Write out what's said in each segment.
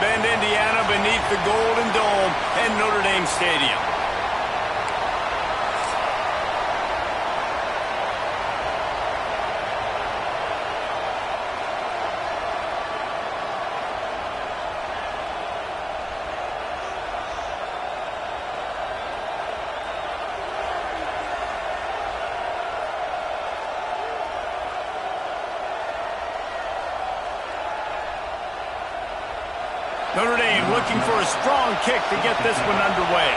Bend, Indiana, beneath the Golden Dome and Notre Dame Stadium. Notre Dame looking for a strong kick to get this one underway.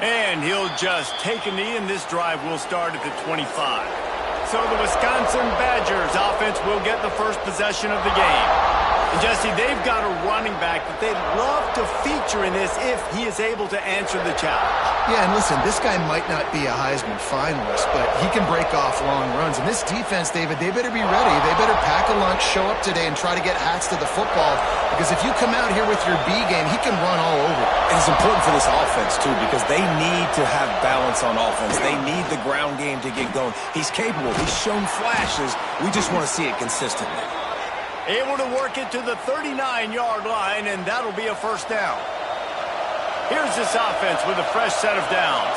And he'll just take a knee, and this drive will start at the 25. So the Wisconsin Badgers offense will get the first possession of the game. And Jesse, they've got a running back that they'd love to feature in this if he is able to answer the challenge. Yeah, and listen, this guy might not be a Heisman finalist, but he can break off long runs. And this defense, David, they better be ready. They better pack a lunch, show up today, and try to get hats to the football. Because if you come out here with your B game, he can run all over. And it's important for this offense, too, because they need to have balance on offense. They need the ground game to get going. He's capable. He's shown flashes. We just want to see it consistently. Able to work it to the 39-yard line, and that'll be a first down. Here's this offense with a fresh set of downs.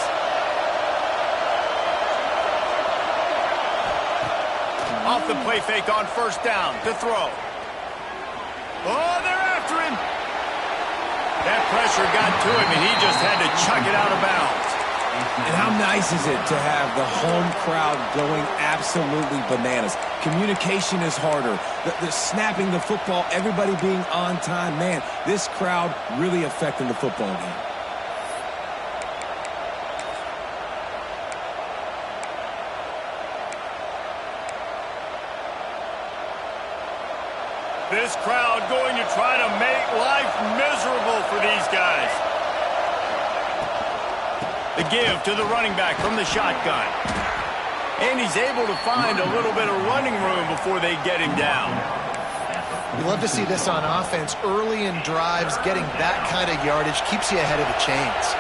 Off the play fake on first down to throw. Oh, they're after him. That pressure got to him, and he just had to chuck it out of bounds. And how nice is it to have the home crowd going absolutely bananas? Communication is harder. The snapping the football, everybody being on time. Man, this crowd really affecting the football game. This crowd going to try to make life miserable for these guys. The give to the running back from the shotgun. And he's able to find a little bit of running room before they get him down. We love to see this on offense. Early in drives, getting that kind of yardage keeps you ahead of the chains.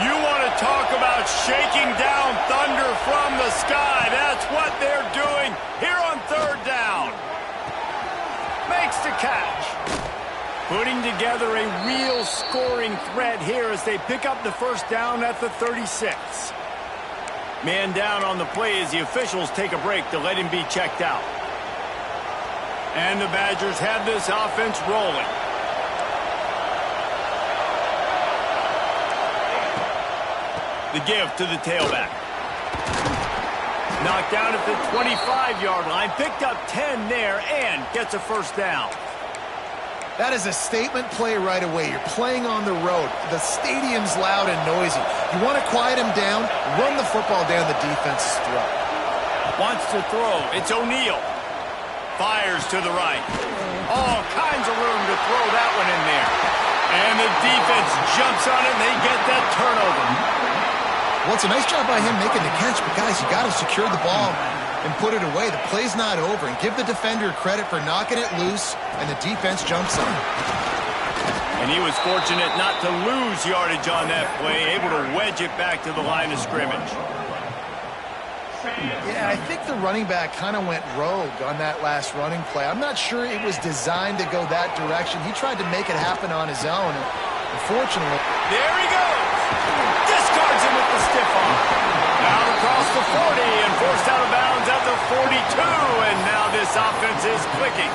You want to talk about shaking down thunder from the sky. That's what they're doing here on third down. Makes the catch. Putting together a real scoring threat here as they pick up the first down at the 36. Man down on the play as the officials take a break to let him be checked out. And the Badgers have this offense rolling. The give to the tailback. Knocked down at the 25-yard line. Picked up 10 there and gets a first down. That is a statement play right away. You're playing on the road. The stadium's loud and noisy. You want to quiet him down, run the football down the defense's throat. Wants to throw. It's O'Neal. Fires to the right. All kinds of room to throw that one in there. And the defense jumps on it, and they get that turnover. Well, it's a nice job by him making the catch, but guys, you got to secure the ball and put it away. The play's not over, and give the defender credit for knocking it loose, and the defense jumps on. And he was fortunate not to lose yardage on that play, able to wedge it back to the line of scrimmage. Yeah, I think the running back kind of went rogue on that last running play. I'm not sure it was designed to go that direction. He tried to make it happen on his own, and unfortunately... There he goes! Discards him with the stiff arm. Out across the 40 and forced out of bounds at the 42, and now this offense is clicking.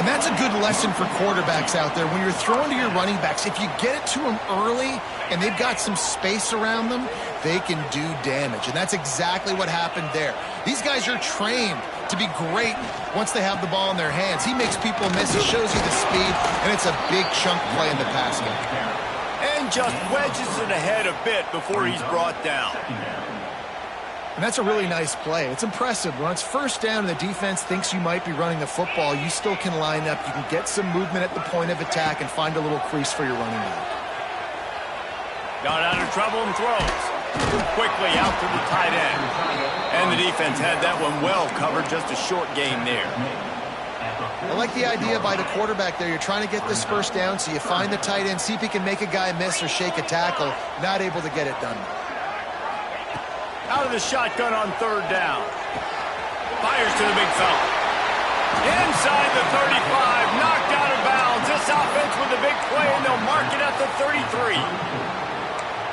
And that's a good lesson for quarterbacks out there. When you're throwing to your running backs, if you get it to them early and they've got some space around them, they can do damage. And that's exactly what happened there. These guys are trained to be great once they have the ball in their hands. He makes people miss. He shows you the speed, and it's a big chunk play in the pass game. And just wedges it ahead a bit before he's brought down. And that's a really nice play. It's impressive. When it's first down and the defense thinks you might be running the football, you still can line up. You can get some movement at the point of attack and find a little crease for your running back. Got out of trouble and throws. Quickly out to the tight end. And the defense had that one well covered. Just a short gain there. I like the idea by the quarterback there. You're trying to get this first down, so you find the tight end, see if he can make a guy miss or shake a tackle. Not able to get it done. Out of the shotgun on third down. Fires to the big fella. Inside the 35, knocked out of bounds. This offense with a big play, and they'll mark it at the 33.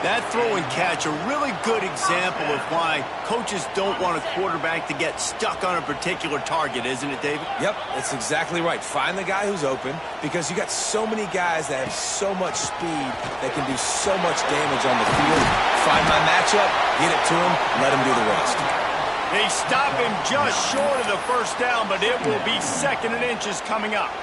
That throw and catch, a really good example of why coaches don't want a quarterback to get stuck on a particular target, isn't it, David? Yep, that's exactly right. Find the guy who's open, because you got so many guys that have so much speed that can do so much damage on the field. Find my matchup, get it to him, let him do the rest. They stop him just short of the first down, but it will be 2nd and inches coming up.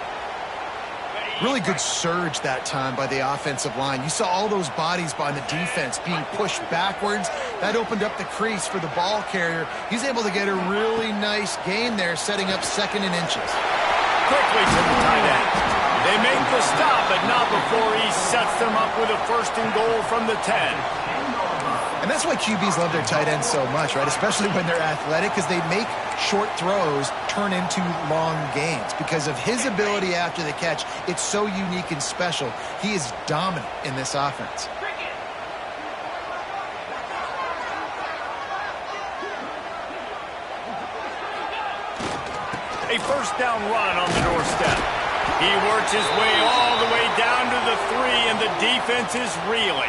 Really good surge that time by the offensive line. You saw all those bodies by the defense being pushed backwards. That opened up the crease for the ball carrier. He's able to get a really nice gain there, setting up 2nd and inches. Quickly to the tight end. They make the stop, but not before he sets them up with a 1st and goal from the 10. And that's why QBs love their tight ends so much, right? Especially when they're athletic, because they make short throws turn into long gains. Because of his ability after the catch, it's so unique and special. He is dominant in this offense. A first down run on the doorstep. He works his way all the way down to the 3, and the defense is reeling.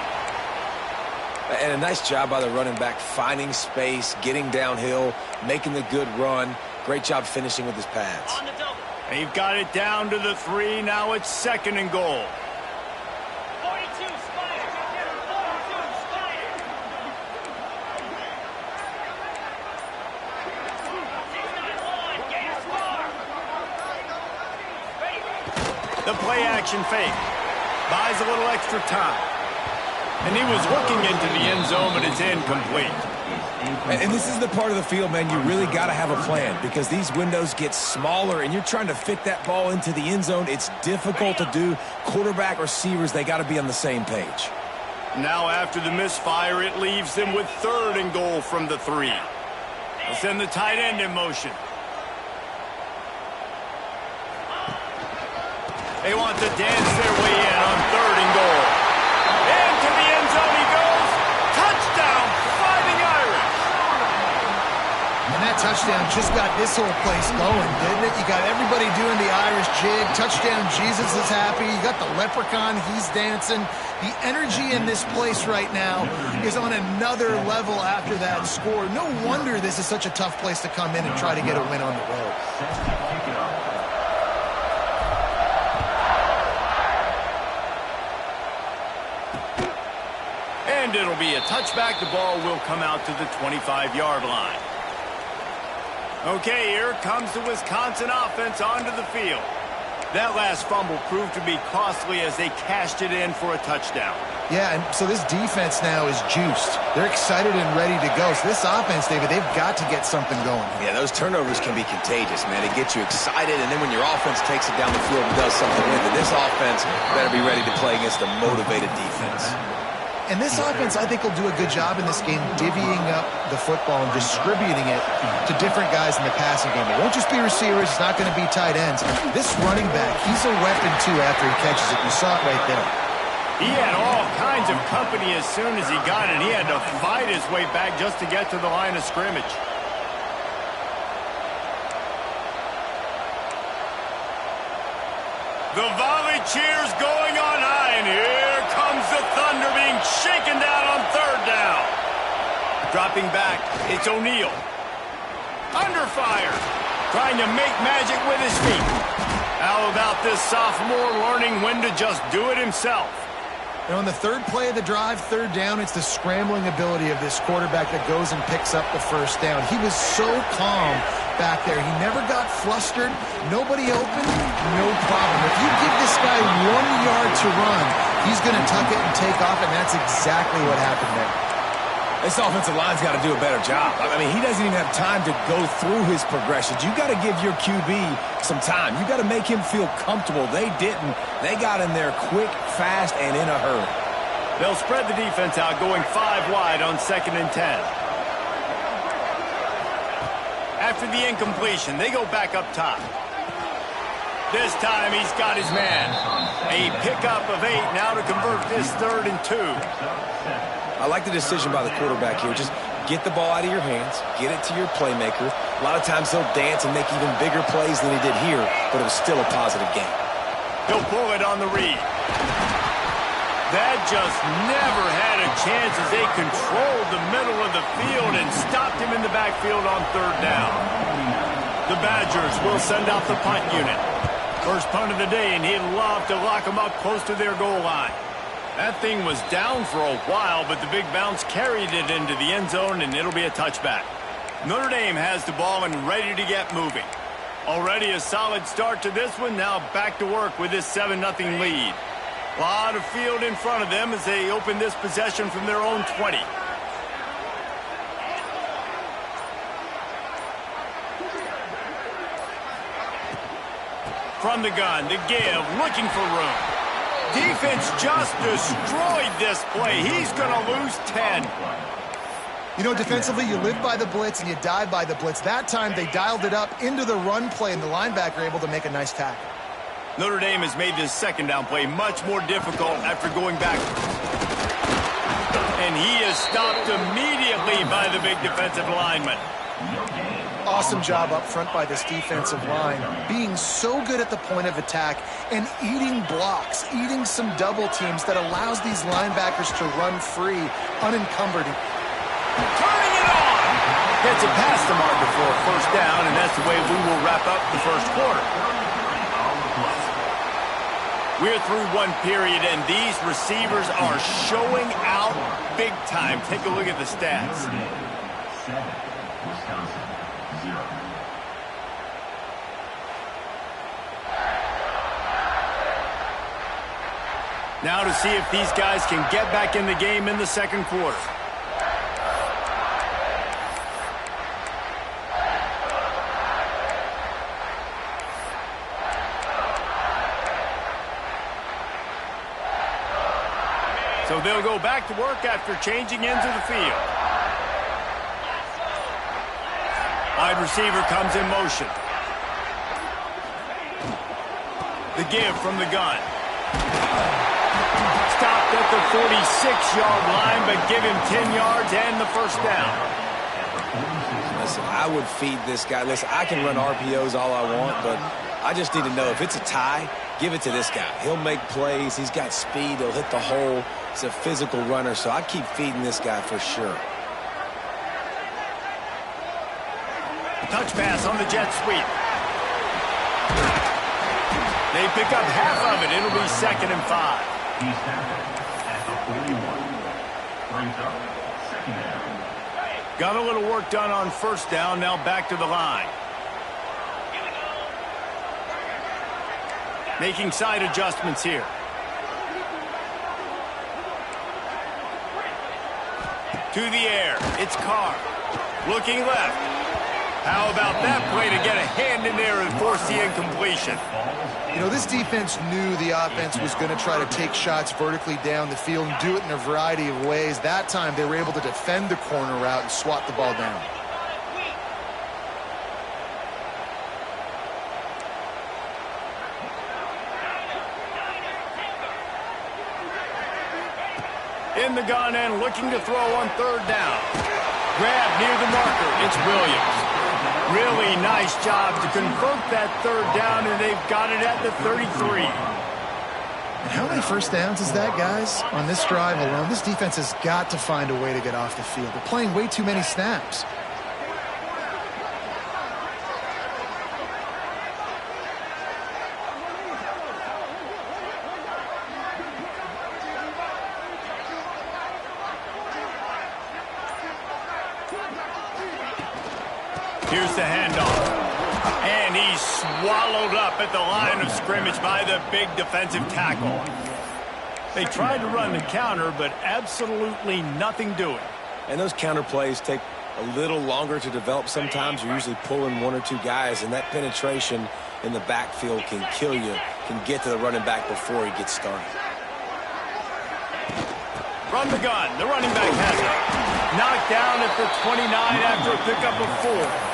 And a nice job by the running back, finding space, getting downhill, making the good run. Great job finishing with his pads. They've got it down to the 3. Now it's 2nd and goal. 42 Spider. 42 Spider. The play action fake. Buys a little extra time. And he was looking into the end zone, but it's incomplete. And this is the part of the field, man, you really got to have a plan, because these windows get smaller and you're trying to fit that ball into the end zone. It's difficult to do. Quarterback, receivers, they got to be on the same page. Now after the misfire, it leaves them with 3rd and goal from the 3. They'll send the tight end in motion. They want to dance their way in on 3rd and goal. Into the end zone he goes. Touchdown, Fighting Irish. And that touchdown just got this whole place going, didn't it? You got everybody doing the Irish jig. Touchdown, Jesus is happy. You got the leprechaun, he's dancing. The energy in this place right now is on another level after that score. No wonder this is such a tough place to come in and try to get a win on the road. And it'll be a touchback. The ball will come out to the 25-yard line. Okay, here comes the Wisconsin offense onto the field. That last fumble proved to be costly as they cashed it in for a touchdown. Yeah, and so this defense now is juiced. They're excited and ready to go. So this offense, David, they've got to get something going. Yeah, those turnovers can be contagious, man. It gets you excited, and then when your offense takes it down the field and does something with it, this offense better be ready to play against a motivated defense. And this offense, I think, will do a good job in this game divvying up the football and distributing it to different guys in the passing game. It won't just be receivers. It's not going to be tight ends. This running back, he's a weapon, too, after he catches it. You saw it right there. He had all kinds of company as soon as he got it. He had to fight his way back just to get to the line of scrimmage. The volley cheers going on high, and here comes the Thunder being shaken down on 3rd down. Dropping back, it's O'Neal. Under fire, trying to make magic with his feet. How about this sophomore learning when to just do it himself? And on the 3rd play of the drive, 3rd down, it's the scrambling ability of this quarterback that goes and picks up the 1st down. He was so calm back there. He never got flustered. Nobody open, no problem. If you give this guy 1 yard to run, he's going to tuck it and take off, and that's exactly what happened there. This offensive line's got to do a better job. I mean, he doesn't even have time to go through his progressions. You got to give your QB some time. You got to make him feel comfortable. They didn't. They got in there quick, fast, and in a hurry. They'll spread the defense out, going 5 wide on 2nd and 10. After the incompletion, they go back up top. This time he's got his man. A pickup of 8 now to convert this 3rd and 2. I like the decision by the quarterback here. Just get the ball out of your hands, get it to your playmaker. A lot of times he'll dance and make even bigger plays than he did here, but it was still a positive game. He'll pull it on the read. That just never had a chance as they controlled the middle of the field and stopped him in the backfield on 3rd down. The Badgers will send out the punt unit. First punt of the day, and he'd love to lock them up close to their goal line. That thing was down for a while, but the big bounce carried it into the end zone, and it'll be a touchback. Notre Dame has the ball and ready to get moving. Already a solid start to this one. Now back to work with this 7-0 lead. A lot of field in front of them as they open this possession from their own 20. From the gun, the give, looking for room. Defense just destroyed this play. He's going to lose 10. You know, defensively, you live by the blitz and you die by the blitz. That time, they dialed it up into the run play, and the linebacker able to make a nice tackle. Notre Dame has made this 2nd down play much more difficult after going back. And he is stopped immediately by the big defensive lineman. Awesome job up front by this defensive line, being so good at the point of attack and eating blocks, eating some double teams that allows these linebackers to run free, unencumbered. Turning it on! Gets it past the marker for a 1st down, and that's the way we will wrap up the 1st quarter. We're through 1 period, and these receivers are showing out big time. Take a look at the stats. Now to see if these guys can get back in the game in the 2nd quarter. So they'll go back to work after changing into the field. Wide receiver comes in motion. The give from the gun. Stopped at the 46-yard line, but give him 10 yards and the 1st down. Listen, I would feed this guy. Listen, I can run RPOs all I want, but I just need to know if it's a tie, give it to this guy. He'll make plays. He's got speed. He'll hit the hole. He's a physical runner, so I keep feeding this guy for sure. Touch pass on the jet sweep. They pick up half of it. It'll be 2nd and 5. Got a little work done on 1st down. Now back to the line. Making side adjustments here. To the air. It's Carr. Looking left. How about that play to get a hand in there and force the incompletion? You know, this defense knew the offense was going to try to take shots vertically down the field and do it in a variety of ways. That time, they were able to defend the corner route and swat the ball down. In the gun and looking to throw on 3rd down. Grab near the marker. It's Williams. Really nice job to convert that 3rd down, and they've got it at the 33. And how many 1st downs is that, guys? On this drive alone, this defense has got to find a way to get off the field. They're playing way too many snaps. Here's the handoff. And he's swallowed up at the line of scrimmage by the big defensive tackle. They tried to run the counter, but absolutely nothing doing. And those counter plays take a little longer to develop sometimes. You're usually pulling one or two guys, and that penetration in the backfield can kill you, can get to the running back before he gets started. From the gun, the running back has it. Knocked down at the 29 after a pickup of 4.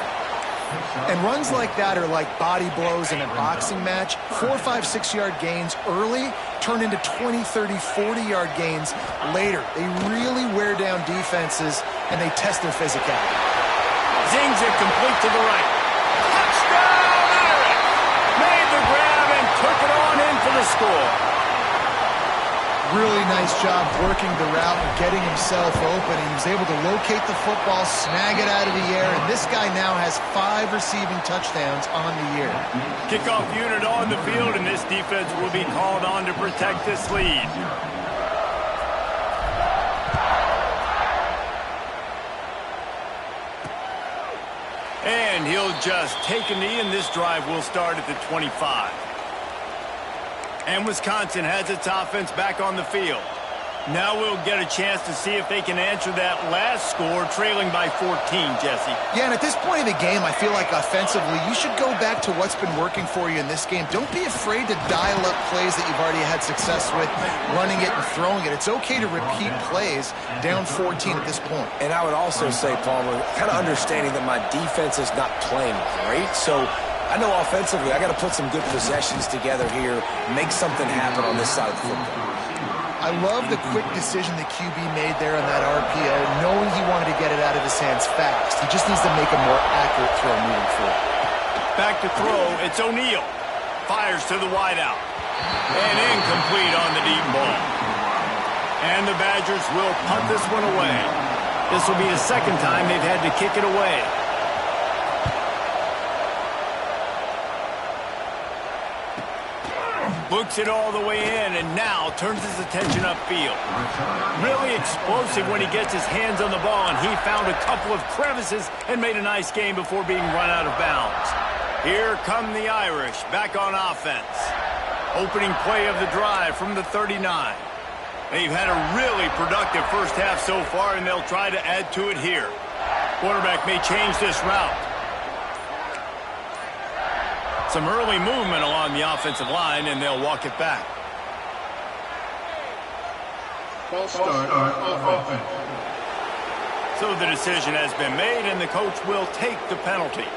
And runs like that are like body blows in a boxing match. 4, 5, 6-yard gains early turn into 20, 30, 40-yard gains later. They really wear down defenses, and they test their physicality. Zings it complete to the right. Touchdown, Irish! Made the grab and took it on in for the score. Really nice job working the route and getting himself open. He was able to locate the football, snag it out of the air, and this guy now has 5 receiving touchdowns on the year. Kickoff unit on the field, and this defense will be called on to protect this lead. And he'll just take a knee, and this drive will start at the 25. And Wisconsin has its offense back on the field. Now we'll get a chance to see if they can answer that last score, trailing by 14, Jesse. Yeah, and at this point of the game, I feel like offensively, you should go back to what's been working for you in this game. Don't be afraid to dial up plays that you've already had success with, running it and throwing it. It's okay to repeat plays down 14 at this point. And I would also say, Palmer, kind of understanding that my defense is not playing great, so I know offensively I got to put some good possessions together here, make something happen on this side of the football. I love the quick decision the QB made there on that RPO, knowing he wanted to get it out of his hands fast. He just needs to make a more accurate throw moving forward. Back to throw, it's O'Neal. Fires to the wideout. And incomplete on the deep ball. And the Badgers will punt this one away. This will be the second time they've had to kick it away. Books it all the way in, and now turns his attention upfield. Really explosive when he gets his hands on the ball, and he found a couple of crevices and made a nice game before being run out of bounds. Here come the Irish back on offense. Opening play of the drive from the 39. They've had a really productive first half so far, and they'll try to add to it here. Quarterback may change this route. Some early movement along the offensive line, and they'll walk it back. False start offense. So the decision has been made, and the coach will take the penalty.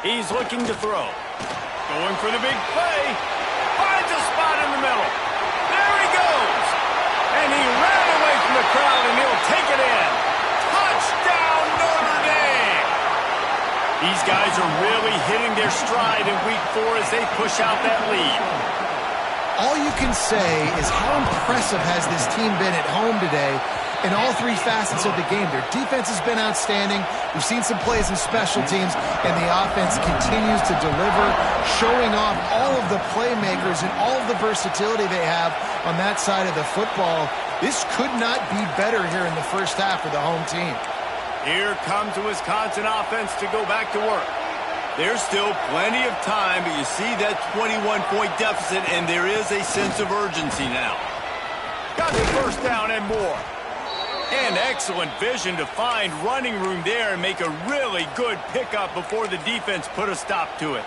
He's looking to throw. Going for the big play. Finds a spot in the middle. There he goes. And he ran away from the crowd, and he'll take it in. Touchdown, Notre Dame. These guys are really hitting their stride in week 4 as they push out that lead. All you can say is how impressive has this team been at home today in all 3 facets of the game. Their defense has been outstanding. We've seen some plays in special teams, and the offense continues to deliver, showing off all of the playmakers and all of the versatility they have on that side of the football. This could not be better here in the first half for the home team. Here comes the Wisconsin offense to go back to work. There's still plenty of time, but you see that 21-point deficit, and there is a sense of urgency now. Got the first down and more. And excellent vision to find running room there and make a really good pickup before the defense put a stop to it.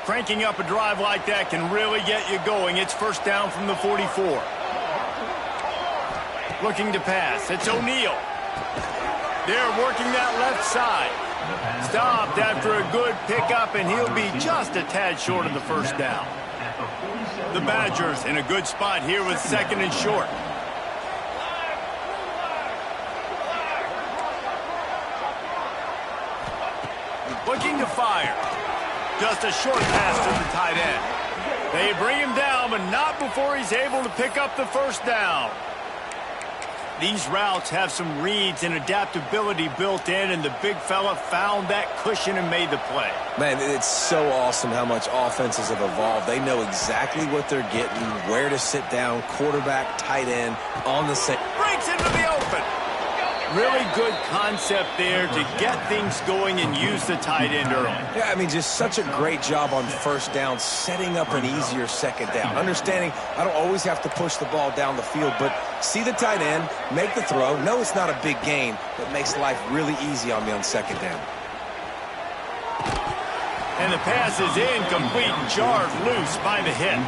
Cranking up a drive like that can really get you going. It's first down from the 44. Looking to pass. It's O'Neal. They're working that left side. Stopped after a good pickup, and he'll be just a tad short of the first down. The Badgers in a good spot here with second and short. Looking to fire. Just a short pass to the tight end. They bring him down, but not before he's able to pick up the first down. These routes have some reads and adaptability built in, and the big fella found that cushion and made the play. Man, it's so awesome how much offenses have evolved. They know exactly what they're getting, where to sit down, quarterback, tight end, on the same. Breaks into the open. Really good concept there to get things going and use the tight end early. Yeah, I mean, just such a great job on first down, setting up an easier second down. Understanding I don't always have to push the ball down the field, but see the tight end, make the throw. No, it's not a big gain, but makes life really easy on me on second down. And the pass is incomplete, jarred loose by the hit.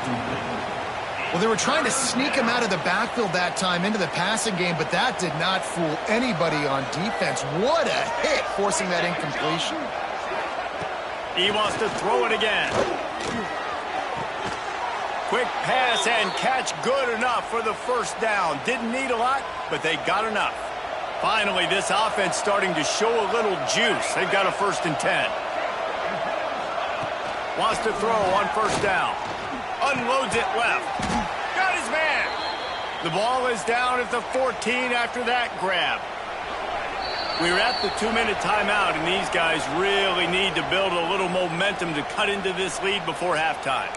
Well, they were trying to sneak him out of the backfield that time into the passing game, but that did not fool anybody on defense. What a hit, forcing that incompletion. He wants to throw it again. Quick pass and catch, good enough for the first down. Didn't need a lot, but they got enough. Finally, this offense starting to show a little juice. They've got a 1st and 10. Wants to throw on first down. Unloads it left. Got his man. The ball is down at the 14 after that grab. We're at the 2-minute timeout, and these guys really need to build a little momentum to cut into this lead before halftime.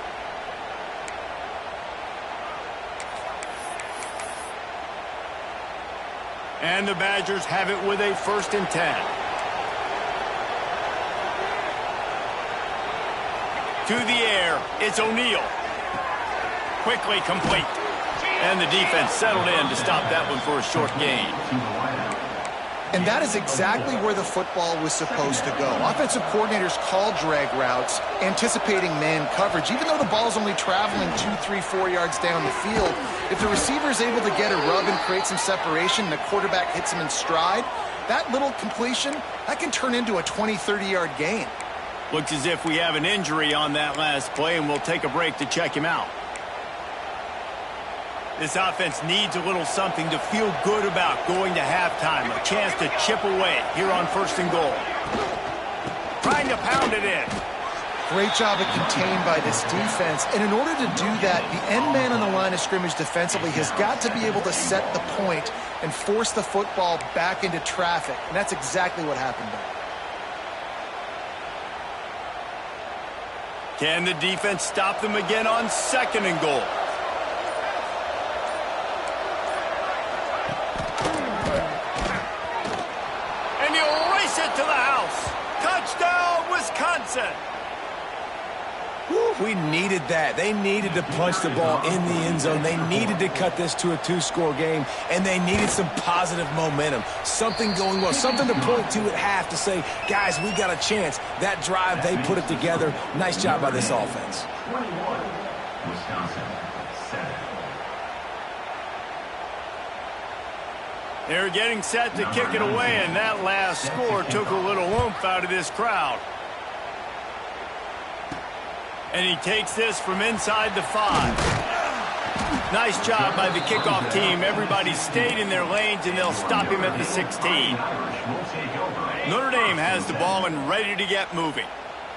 And the Badgers have it with a 1st and 10. To the air, it's O'Neal. Quickly complete. And the defense settled in to stop that one for a short gain. And that is exactly where the football was supposed to go. Offensive coordinators call drag routes, anticipating man coverage. Even though the ball's only traveling 2, 3, 4 yards down the field, if the receiver is able to get a rub and create some separation and the quarterback hits him in stride, that little completion, that can turn into a 20, 30-yard gain. Looks as if we have an injury on that last play, and we'll take a break to check him out. This offense needs a little something to feel good about going to halftime. A chance to chip away here on 1st and goal. Trying to pound it in. Great job of contained by this defense. And in order to do that, the end man on the line of scrimmage defensively has got to be able to set the point and force the football back into traffic. And that's exactly what happened there. Can the defense stop them again on 2nd and goal? And he'll race it to the house. Touchdown, Wisconsin. We needed that. They needed to punch the ball in the end zone. They needed to cut this to a 2-score game, and they needed some positive momentum. Something going well, something to point to at half to say, guys, we got a chance. That drive, they put it together. Nice job by this offense. 21, Wisconsin, 7. They're getting set to kick it away, and that last score took a little oomph out of this crowd. And he takes this from inside the 5. Nice job by the kickoff team. Everybody stayed in their lanes, and they'll stop him at the 16. Notre Dame has the ball and ready to get moving.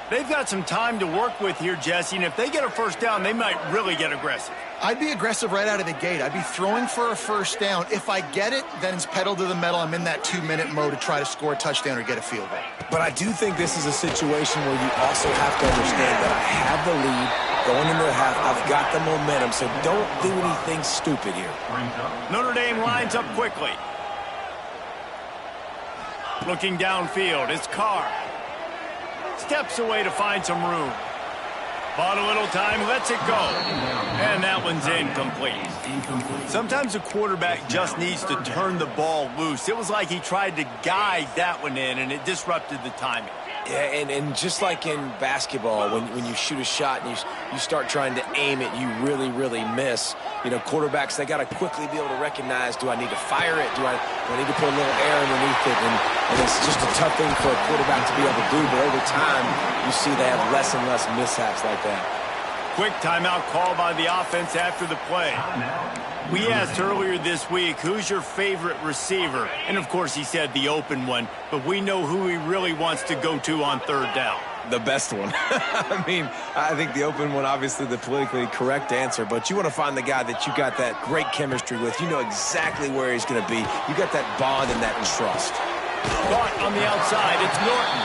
They've got some time to work with here, Jesse, and if they get a 1st down, they might really get aggressive. I'd be aggressive right out of the gate. I'd be throwing for a 1st down. If I get it, then it's pedal to the metal. I'm in that 2-minute mode to try to score a touchdown or get a field goal. But I do think this is a situation where you also have to understand that I have the lead going into the half. I've got the momentum, so don't do anything stupid here. Notre Dame lines up quickly. Looking downfield, it's Carr. Steps away to find some room. Bought a little time, lets it go. And that one's incomplete. Sometimes a quarterback just needs to turn the ball loose. It was like he tried to guide that one in, and it disrupted the timing. Yeah, and just like in basketball, when you shoot a shot and you start trying to aim it, you really, really miss. You know, quarterbacks, they got to quickly be able to recognize, do I need to fire it? Do I need to put a little air underneath it? And it's just a tough thing for a quarterback to be able to do. But over time, you see they have less and less mishaps like that. Quick timeout call by the offense after the play. We asked earlier this week, who's your favorite receiver? And, of course, he said the open one, but we know who he really wants to go to on 3rd down. The best one. I mean, I think the open one, obviously the politically correct answer, but you want to find the guy that you got that great chemistry with. You know exactly where he's going to be. You got that bond and that trust. Caught on the outside, it's Norton.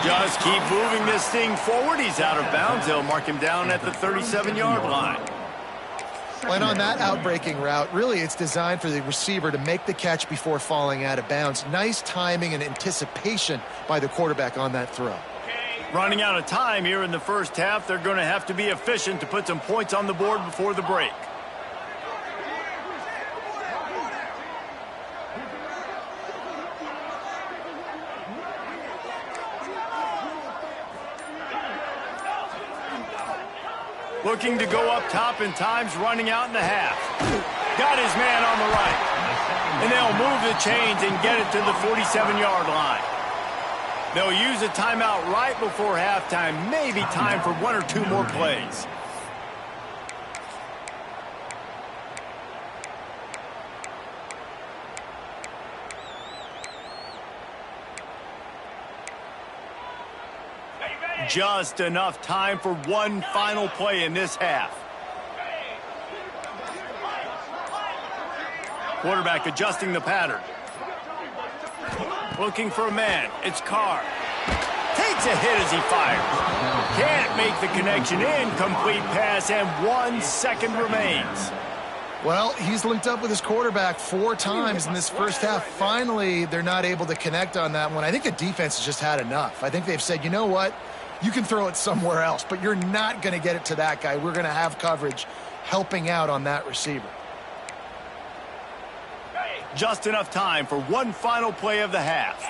Just keep moving this thing forward. He's out of bounds. They'll mark him down at the 37-yard line. And on that outbreaking route, really it's designed for the receiver to make the catch before falling out of bounds. Nice timing and anticipation by the quarterback on that throw. Running out of time here in the first half, they're going to have to be efficient to put some points on the board before the break. Looking to go up top in times, running out in the half. Got his man on the right. And they'll move the chains and get it to the 47-yard line. They'll use a timeout right before halftime. Maybe time for one or two more plays. Just enough time for one final play in this half. Quarterback adjusting the pattern. Looking for a man. It's Carr. Takes a hit as he fires. Can't make the connection. Incomplete pass, and 1 second remains. Well, he's linked up with his quarterback 4 times in this first half. Finally, they're not able to connect on that one. I think the defense has just had enough. I think they've said, you know what? You can throw it somewhere else, but you're not going to get it to that guy. We're going to have coverage helping out on that receiver. Just enough time for one final play of the half.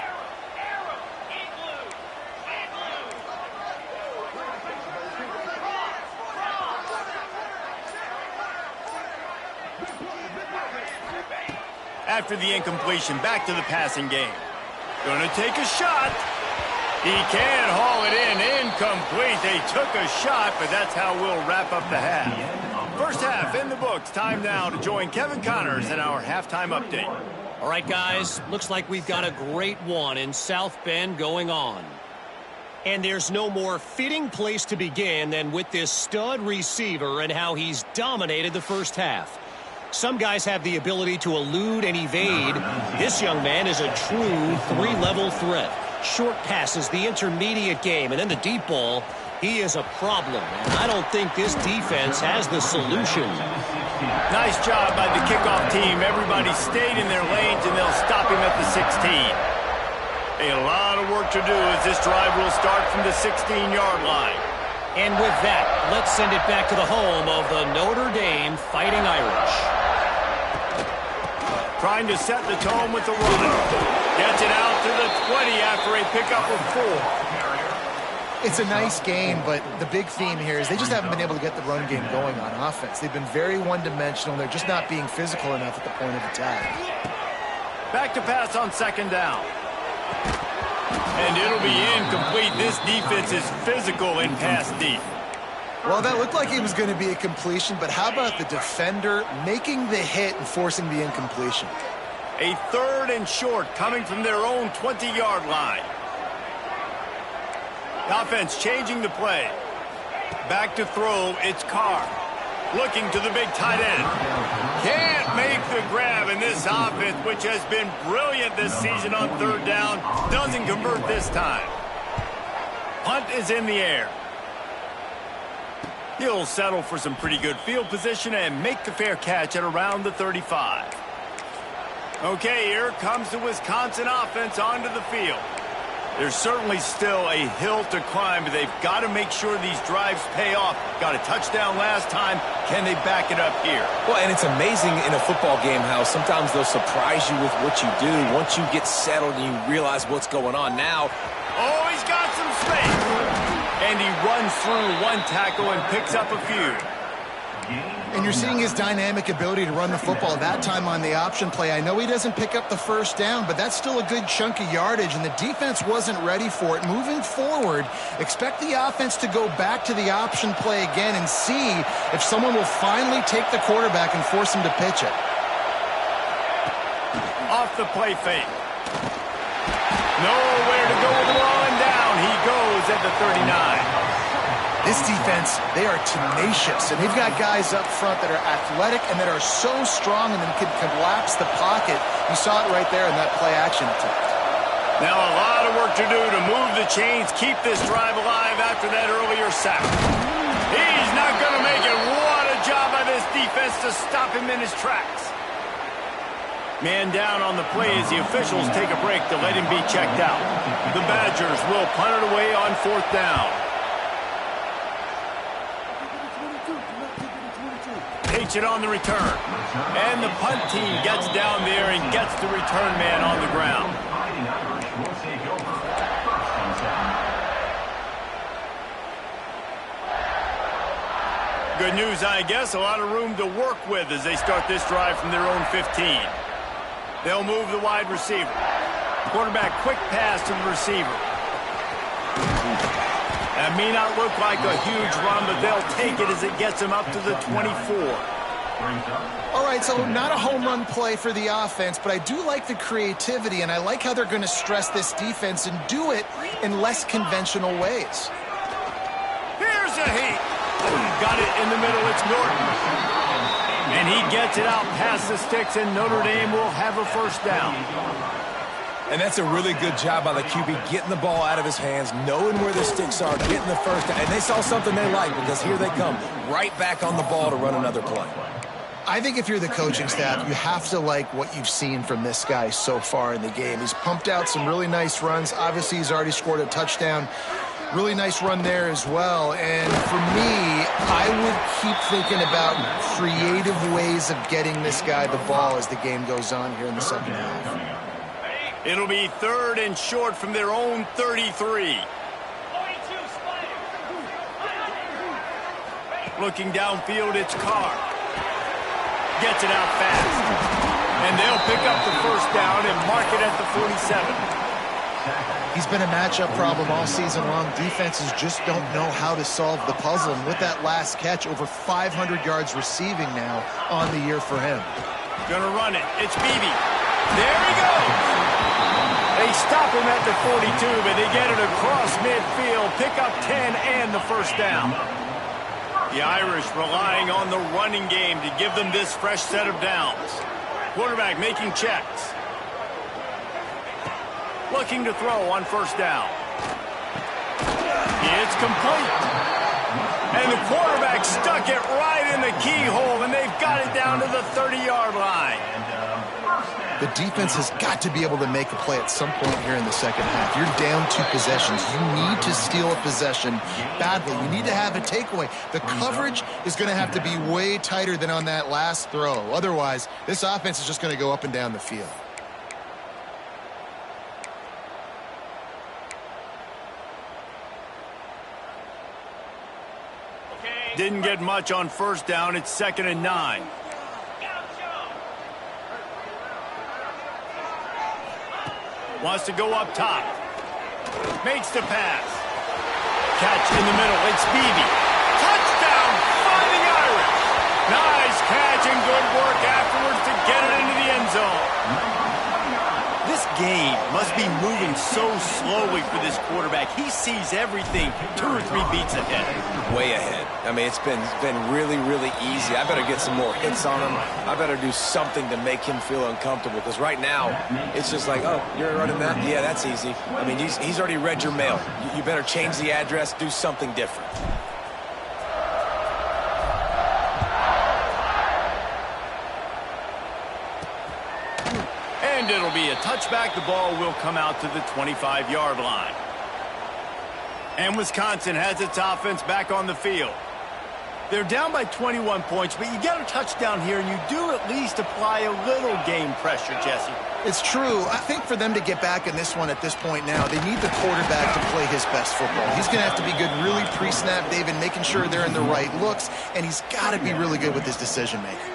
After the incompletion, back to the passing game. Gonna take a shot. He can't haul it in. Incomplete. They took a shot, but that's how we'll wrap up the half. First half in the books. Time now to join Kevin Connors in our halftime update. All right, guys. Looks like we've got a great one in South Bend going on. And there's no more fitting place to begin than with this stud receiver and how he's dominated the first half. Some guys have the ability to elude and evade. This young man is a true 3-level threat. Short passes, the intermediate game, and then the deep ball. He is a problem, and I don't think this defense has the solution. Nice job by the kickoff team. Everybody stayed in their lanes, and they'll stop him at the 16. A lot of work to do as this drive will start from the 16-yard line. And with that, let's send it back to the home of the Notre Dame Fighting Irish. Trying to set the tone with the run. Gets it out to the 20 after a pickup of 4. It's a nice game, but the big theme here is they just haven't been able to get the run game going on offense. They've been very one-dimensional. They're just not being physical enough at the point of attack. Back to pass on second down. And it'll be incomplete. This defense is physical in pass deep. Well, that looked like it was going to be a completion, but how about the defender making the hit and forcing the incompletion? A 3rd and short coming from their own 20-yard line. The offense changing the play. Back to throw, it's Carr. Looking to the big tight end. Can't make the grab, in this offense, which has been brilliant this season on 3rd down, doesn't convert this time. Punt is in the air. He'll settle for some pretty good field position and make the fair catch at around the 35. Okay, here comes the Wisconsin offense onto the field. There's certainly still a hill to climb, but they've got to make sure these drives pay off. Got a touchdown last time. Can they back it up here? Well, and it's amazing in a football game how sometimes they'll surprise you with what you do. Once you get settled and you realize what's going on now. Oh, he's got some space. And he runs through one tackle and picks up a few. And you're seeing his dynamic ability to run the football, that time on the option play. I know he doesn't pick up the first down, but that's still a good chunk of yardage, and the defense wasn't ready for it. Moving forward, expect the offense to go back to the option play again and see if someone will finally take the quarterback and force him to pitch it. Off the play fake. Nowhere to go with the ball, and down he goes at the 39. This defense, they are tenacious, and they've got guys up front that are athletic and that are so strong and then can collapse the pocket. You saw it right there in that play-action attempt. Now a lot of work to do to move the chains, keep this drive alive after that earlier sack. He's not going to make it. What a job job by this defense to stop him in his tracks. Man down on the play as the officials take a break to let him be checked out. The Badgers will punt it away on 4th down. Takes it on the return. And the punt team gets down there and gets the return man on the ground. Good news, I guess. A lot of room to work with as they start this drive from their own 15. They'll move the wide receiver. Quarterback quick pass to the receiver. That may not look like a huge run, but they'll take it as it gets them up to the 24. All right, so not a home run play for the offense, but I do like the creativity, and I like how they're going to stress this defense and do it in less conventional ways. Here's a heat. Got it in the middle. It's Norton. And he gets it out past the sticks, and Notre Dame will have a first down. And that's a really good job by the QB, getting the ball out of his hands, knowing where the sticks are, getting the first down. And they saw something they like, because here they come, right back on the ball to run another play. I think if you're the coaching staff, you have to like what you've seen from this guy so far in the game. He's pumped out some really nice runs. Obviously, he's already scored a touchdown. Really nice run there as well. And for me, I would keep thinking about creative ways of getting this guy the ball as the game goes on here in the second half. It'll be 3rd and short from their own 33. Looking downfield, it's Carr. Gets it out fast. And they'll pick up the first down and mark it at the 47. He's been a matchup problem all season long. Defenses just don't know how to solve the puzzle. And with that last catch, over 500 yards receiving now on the year for him. Gonna run it. It's Beebe. There he goes. They stop him at the 42, but they get it across midfield. Pick up 10 and the first down. The Irish relying on the running game to give them this fresh set of downs. Quarterback making checks. Looking to throw on first down. It's complete. And the quarterback stuck it right in the keyhole, and they've got it down to the 30-yard line. The defense has got to be able to make a play at some point here in the second half. You're down 2 possessions. You need to steal a possession badly. You need to have a takeaway. The coverage is going to have to be way tighter than on that last throw. Otherwise, this offense is just going to go up and down the field. Didn't get much on first down. It's 2nd and 9. Wants to go up top. Makes the pass. Catch in the middle. It's Beebe. Touchdown, Fighting Irish. Nice catch and good work afterwards to get it into the end zone. This game must be moving so slowly for this quarterback. He sees everything 2 or 3 beats ahead. Way ahead. I mean, it's been really, really easy. I better get some more hits on him. I better do something to make him feel uncomfortable, because right now, it's just like, oh, you're running that? Yeah, that's easy. I mean, he's already read your mail. You better change the address, do something different. And it'll be a touchback. The ball will come out to the 25-yard line. And Wisconsin has its offense back on the field. They're down by 21 points, but you get a touchdown here, and you do at least apply a little game pressure, Jesse. It's true. I think for them to get back in this one at this point now, they need the quarterback to play his best football. He's going to have to be good really pre-snap, David, making sure they're in the right looks, and he's got to be really good with his decision-making.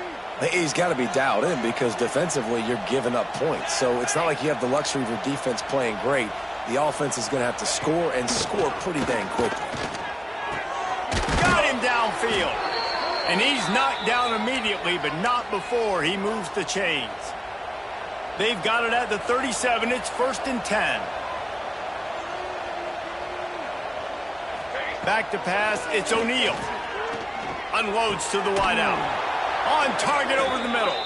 He's got to be dialed in, because defensively you're giving up points. So it's not like you have the luxury of your defense playing great. The offense is going to have to score, and score pretty dang quickly. Got him downfield. And he's knocked down immediately, but not before he moves the chains. They've got it at the 37. It's 1st and 10. Back to pass. It's O'Neal. Unloads to the wideout. On target over the middle.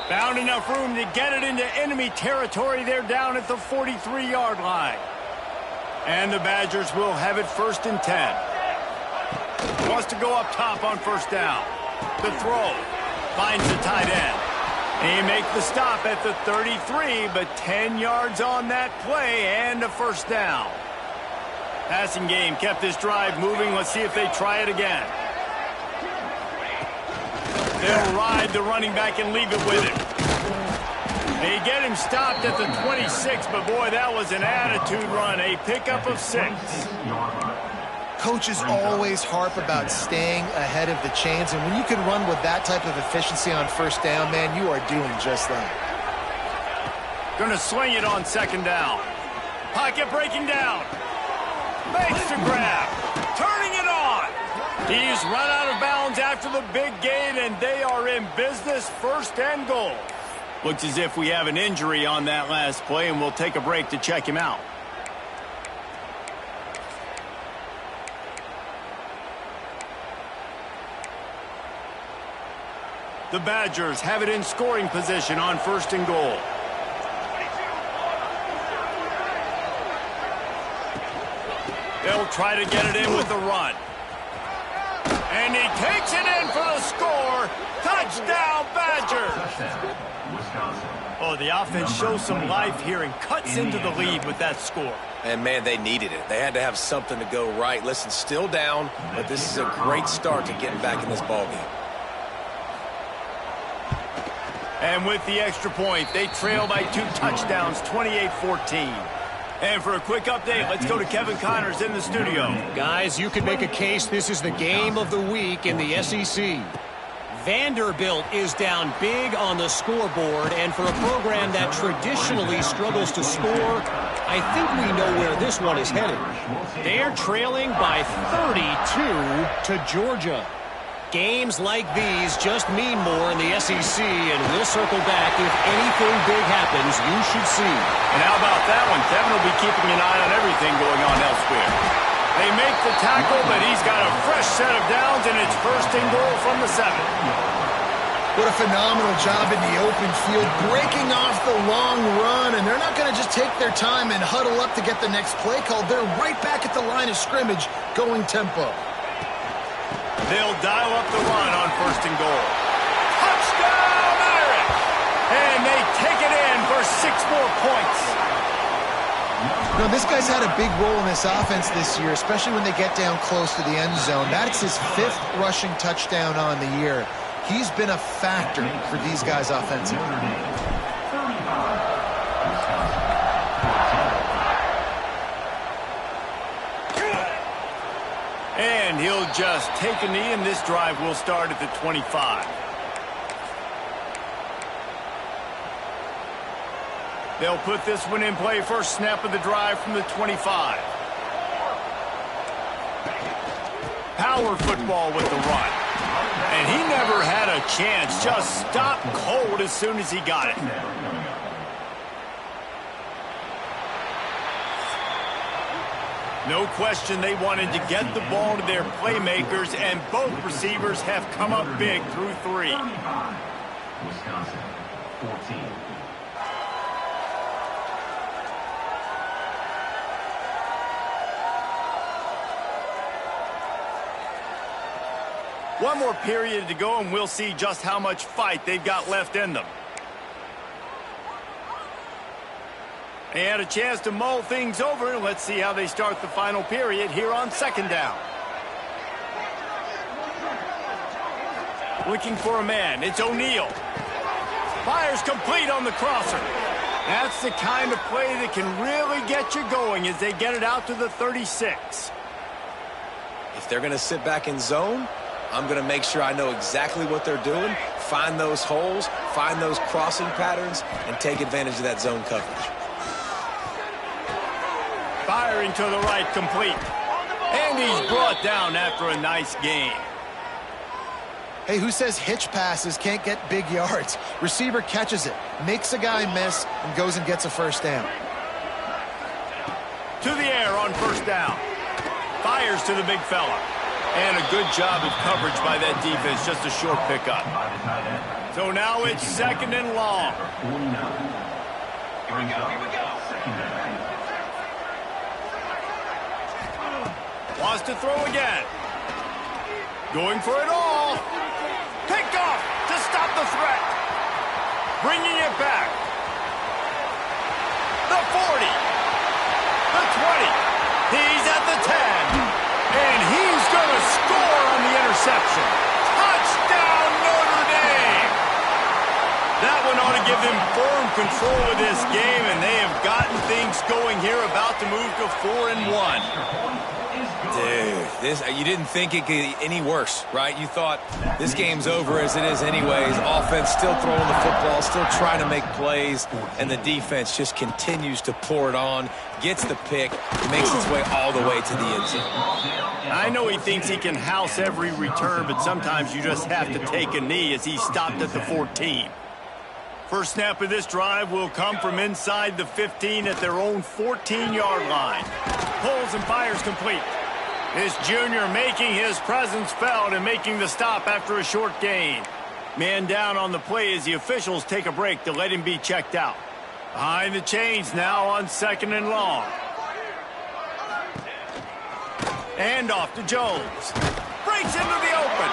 Found enough room to get it into enemy territory. They're down at the 43-yard line. And the Badgers will have it 1st and 10. Wants to go up top on first down. The throw. Finds the tight end. He makes the stop at the 33, but 10 yards on that play and a first down. Passing game kept this drive moving. Let's see if they try it again. They'll ride the running back and leave it with him. They get him stopped at the 26, but boy, that was an attitude run. A pickup of 6. Coaches always harp about staying ahead of the chains, and when you can run with that type of efficiency on first down, man, you are doing just that. Going to swing it on second down. Pocket breaking down. Makes the grab. Turning it on. He's run out of bounds after the big gain, and they are in business, first and goal. Looks as if we have an injury on that last play, and we'll take a break to check him out. The Badgers have it in scoring position on first and goal. They'll try to get it in with the run. And he takes it in for the score. Touchdown, Badgers! Oh, the offense shows some life here and cuts into the lead with that score. And, man, they needed it. They had to have something to go right. Listen, still down, but this is a great start to getting back in this ballgame. And with the extra point, they trail by 2 touchdowns, 28-14. And for a quick update, let's go to Kevin Connors in the studio. Guys, you could make a case this is the game of the week in the SEC. Vanderbilt is down big on the scoreboard, and for a program that traditionally struggles to score, I think we know where this one is headed. They're trailing by 32 to Georgia. Games like these just mean more in the SEC, and we'll circle back if anything big happens you should see. And how about that one? Kevin will be keeping an eye on everything going on elsewhere. They make the tackle, but he's got a fresh set of downs, and it's first and goal from the 7. What a phenomenal job in the open field, breaking off the long run, and they're not going to just take their time and huddle up to get the next play called. They're right back at the line of scrimmage, going tempo. They'll dial up the run on first and goal. Touchdown, Irish! And they take it in for 6 more points. You know, this guy's had a big role in this offense this year, especially when they get down close to the end zone. That's his 5th rushing touchdown on the year. He's been a factor for these guys offensively. And he'll just take a knee, and this drive will start at the 25. They'll put this one in play, first snap of the drive from the 25. Power football with the run. And he never had a chance, just stopped cold as soon as he got it. No question they wanted to get the ball to their playmakers, and both receivers have come up big through 3. Wisconsin, 14. One more period to go, and we'll see just how much fight they've got left in them. They had a chance to mull things over, and let's see how they start the final period here on second down. Looking for a man. It's O'Neal. Fires complete on the crosser. That's the kind of play that can really get you going as they get it out to the 36. If they're going to sit back in zone, I'm going to make sure I know exactly what they're doing, find those holes, find those crossing patterns, and take advantage of that zone coverage. Firing to the right, complete. And he's brought down after a nice gain. Hey, who says hitch passes can't get big yards? Receiver catches it, makes a guy miss, and goes and gets a first down. To the air on first down. Fires to the big fella. And a good job of coverage by that defense, just a short pickup. So now it's second and long. Here we go. Second down. Wants to throw again. Going for it all. bringing it back. The 40. The 20. He's at the 10. And he's going to score on the interception. Touchdown, Notre Dame! That one ought to give them firm control of this game, and they have gotten things going here, about to move to 4-1. Dude, you didn't think it could get any worse, right? You thought this game's over as it is anyways. Offense still throwing the football, still trying to make plays, and the defense just continues to pour it on, gets the pick, makes its way all the way to the end zone. I know he thinks he can house every return, but sometimes you just have to take a knee as he stopped at the 14. First snap of this drive will come from inside the 15 at their own 14-yard line. Pulls and fires complete. This junior making his presence felt and making the stop after a short gain. Man down on the play as the officials take a break to let him be checked out. Behind the chains now on 2nd and long. And off to Jones. Breaks into the open.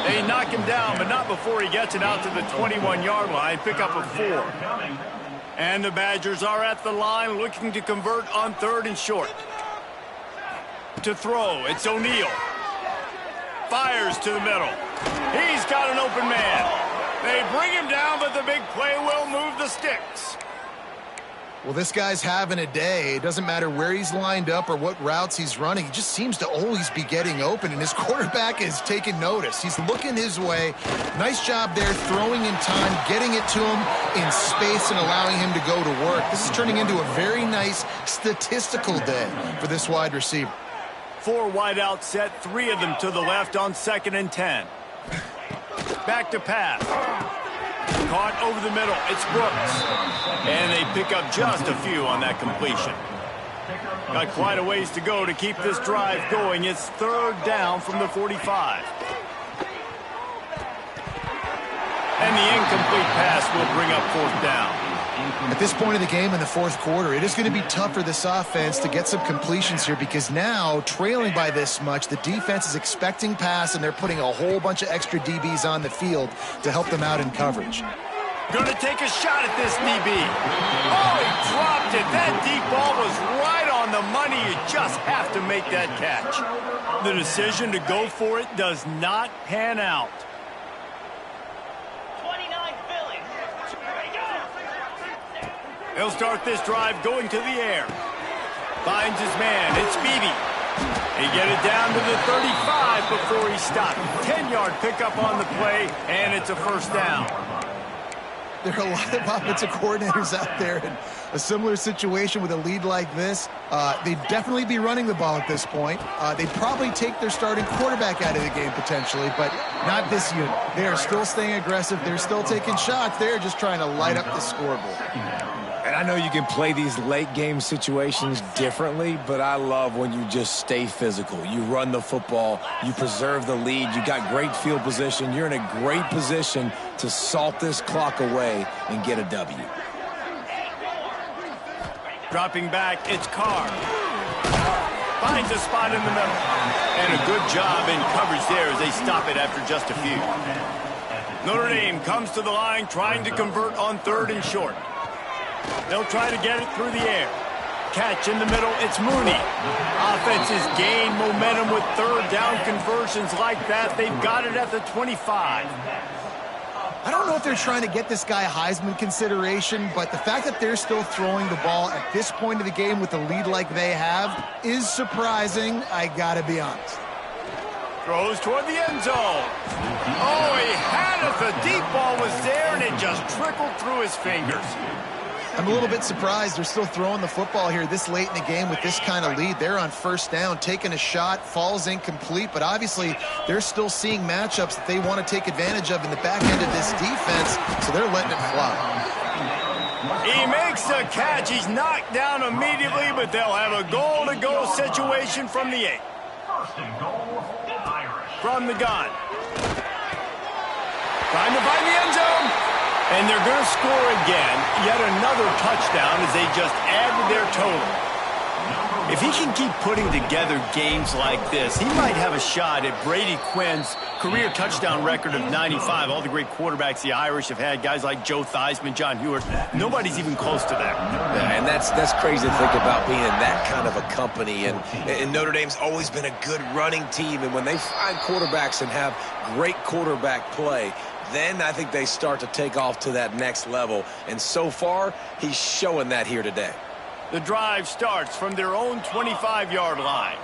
They knock him down, but not before he gets it out to the 21-yard line. Pick up a 4. And the Badgers are at the line looking to convert on 3rd and short. To throw, it's O'Neal. Fires to the middle. He's got an open man. They bring him down, but the big play will move the sticks. Well, this guy's having a day. It doesn't matter where he's lined up or what routes he's running. He just seems to always be getting open, and his quarterback is taking notice. He's looking his way. Nice job there, throwing in time, getting it to him in space and allowing him to go to work. This is turning into a very nice statistical day for this wide receiver. 4 wide out set, 3 of them to the left on 2nd and 10. Back to pass. Caught over the middle. It's Brooks. And they pick up just a few on that completion. Got quite a ways to go to keep this drive going. It's 3rd down from the 45. And the incomplete pass will bring up 4th down. At this point of the game in the 4th quarter, it is going to be tough for this offense to get some completions here because now, trailing by this much, the defense is expecting pass, and they're putting a whole bunch of extra DBs on the field to help them out in coverage. Going to take a shot at this DB. Oh, he dropped it. That deep ball was right on the money. You just have to make that catch. The decision to go for it does not pan out. He'll start this drive going to the air. Finds his man. It's Beebe. He get it down to the 35 before he stopped. 10-yard pickup on the play, and it's a 1st down. There are a lot of offensive coordinators out there in a similar situation with a lead like this. They'd definitely be running the ball at this point. They'd probably take their starting quarterback out of the game potentially, but not this unit. They are still staying aggressive. They're still taking shots. They're just trying to light up the scoreboard. And I know you can play these late-game situations differently, but I love when you just stay physical. You run the football. You preserve the lead. You got great field position. You're in a great position to salt this clock away and get a W. Dropping back, it's Carr. Finds a spot in the middle. And a good job in coverage there as they stop it after just a few. Notre Dame comes to the line trying to convert on 3rd and short. They'll try to get it through the air. Catch in the middle, it's Mooney. Offenses gain momentum with 3rd down conversions like that. They've got it at the 25. I don't know if they're trying to get this guy Heisman consideration, but the fact that they're still throwing the ball at this point of the game with a lead like they have is surprising, I gotta be honest. Throws toward the end zone. Oh, he had it. The deep ball was there, and it just trickled through his fingers. I'm a little bit surprised they're still throwing the football here this late in the game with this kind of lead. They're on 1st down, taking a shot, falls incomplete, but obviously they're still seeing matchups that they want to take advantage of in the back end of this defense, so they're letting it fly. He makes the catch. He's knocked down immediately, but they'll have a goal-to-go situation from the 8. From the gun. Trying to find the end zone. And they're going to score again. Yet another touchdown as they just add to their total. If he can keep putting together games like this, he might have a shot at Brady Quinn's career touchdown record of 95. All the great quarterbacks the Irish have had, guys like Joe Theismann, John Hewart, nobody's even close to that. Yeah, and that's crazy to think about being in that kind of a company. And Notre Dame's always been a good running team. And when they find quarterbacks and have great quarterback play, then I think they start to take off to that next level. And so far, he's showing that here today. The drive starts from their own 25-yard line.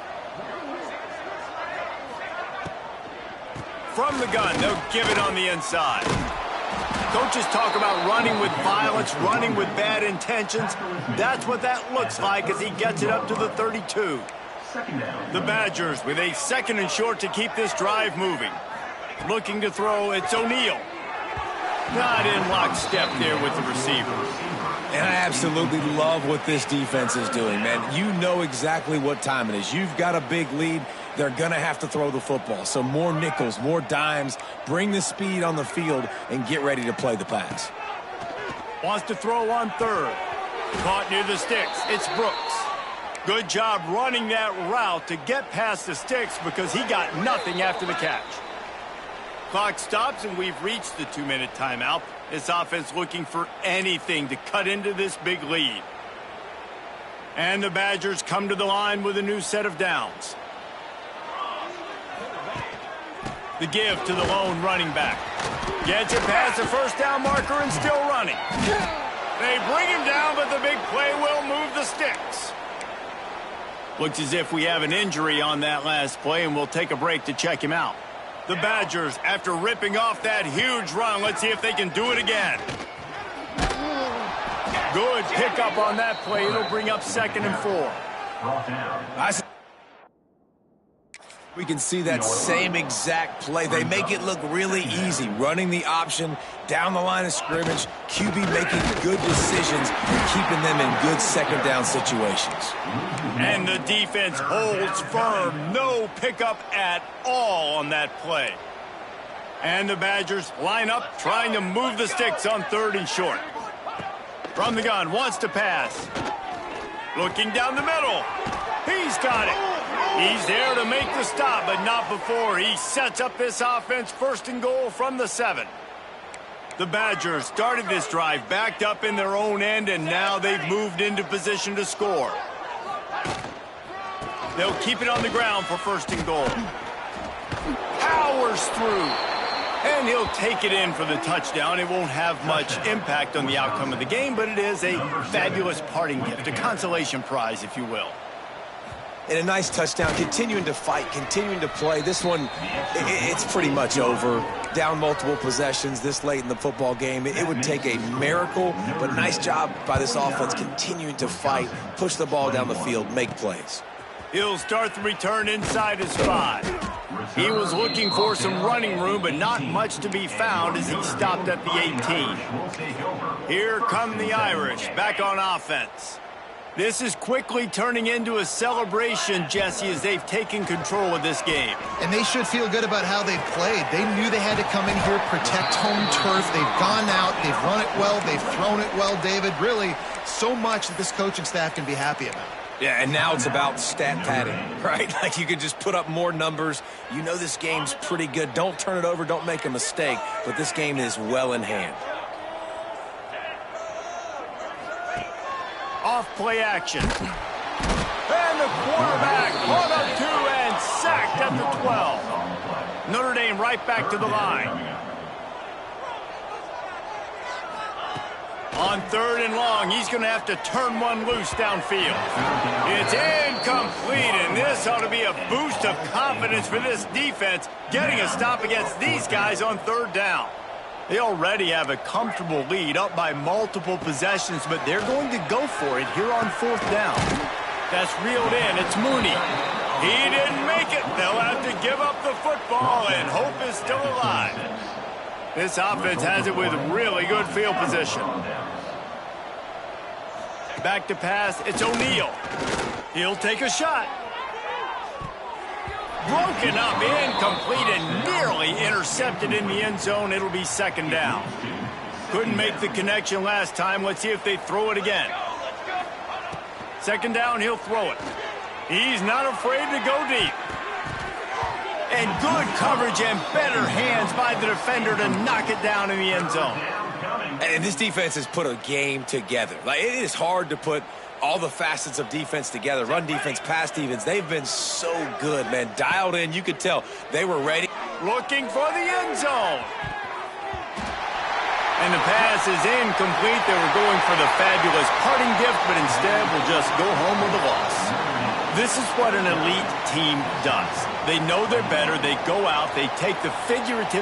From the gun, they'll give it on the inside. Coaches talk about running with violence, running with bad intentions. That's what that looks like as he gets it up to the 32. The Badgers with a 2nd and short to keep this drive moving. Looking to throw, it's O'Neal. Not in lockstep there with the receiver. And I absolutely love what this defense is doing, man. You know exactly what time it is. You've got a big lead. They're going to have to throw the football. So more nickels, more dimes, bring the speed on the field, and get ready to play the pass. Wants to throw on 3rd. Caught near the sticks. It's Brooks. Good job running that route to get past the sticks because he got nothing after the catch. Clock stops, and we've reached the 2-minute timeout. This offense looking for anything to cut into this big lead. And the Badgers come to the line with a new set of downs. The give to the lone running back. Gets it past the first down marker and still running. They bring him down, but the big play will move the sticks. Looks as if we have an injury on that last play, and we'll take a break to check him out. The Badgers, after ripping off that huge run, let's see if they can do it again. Good pickup on that play. It'll bring up 2nd and 4. We can see that same exact play. They make it look really easy, running the option down the line of scrimmage, QB making good decisions and keeping them in good 2nd down situations. And the defense holds firm. No pickup at all on that play. And the Badgers line up, trying to move the sticks on 3rd and short. From the gun, wants to pass. Looking down the middle. He's got it. He's there to make the stop, but not before he sets up this offense 1st and goal from the 7. The Badgers started this drive backed up in their own end, and now they've moved into position to score. They'll keep it on the ground for 1st and goal. Powers through. And he'll take it in for the touchdown. It won't have much impact on the outcome of the game, but it is a fabulous parting gift, a consolation prize, if you will. And a nice touchdown, continuing to fight, continuing to play. This one, it's pretty much over. Down multiple possessions this late in the football game. It would take a miracle, but nice job by this offense continuing to fight, push the ball down the field, make plays. He'll start the return inside his 5. He was looking for some running room, but not much to be found as he stopped at the 18. Here come the Irish, back on offense. This is quickly turning into a celebration, Jesse, as they've taken control of this game. And they should feel good about how they've played. They knew they had to come in here, protect home turf. They've gone out, they've run it well, they've thrown it well, David. Really, so much that this coaching staff can be happy about. Yeah, and now it's about stat padding, right? Like you could just put up more numbers. You know this game's pretty good. Don't turn it over, don't make a mistake, but this game is well in hand. Off play action. And the quarterback caught up to and sacked at the 12. Notre Dame right back to the line. On 3rd and long, he's going to have to turn one loose downfield. It's incomplete, and this ought to be a boost of confidence for this defense, getting a stop against these guys on 3rd down. They already have a comfortable lead, up by multiple possessions, but they're going to go for it here on 4th down. That's reeled in. It's Mooney. He didn't make it. They'll have to give up the football, and hope is still alive. This offense has it with really good field position. Back to pass. It's O'Neal. He'll take a shot. Broken up, incomplete, and nearly intercepted in the end zone. It'll be 2nd down. Couldn't make the connection last time. Let's see if they throw it again. 2nd down, he'll throw it. He's not afraid to go deep. And good coverage and better hands by the defender to knock it down in the end zone. And this defense has put a game together. Like, it is hard to put all the facets of defense together. Run defense, pass defense. They've been so good, man. Dialed in. You could tell they were ready. Looking for the end zone. And the pass is incomplete. They were going for the fabulous parting gift, but instead will just go home with a loss. This is what an elite team does. They know they're better. They go out. They take the figurative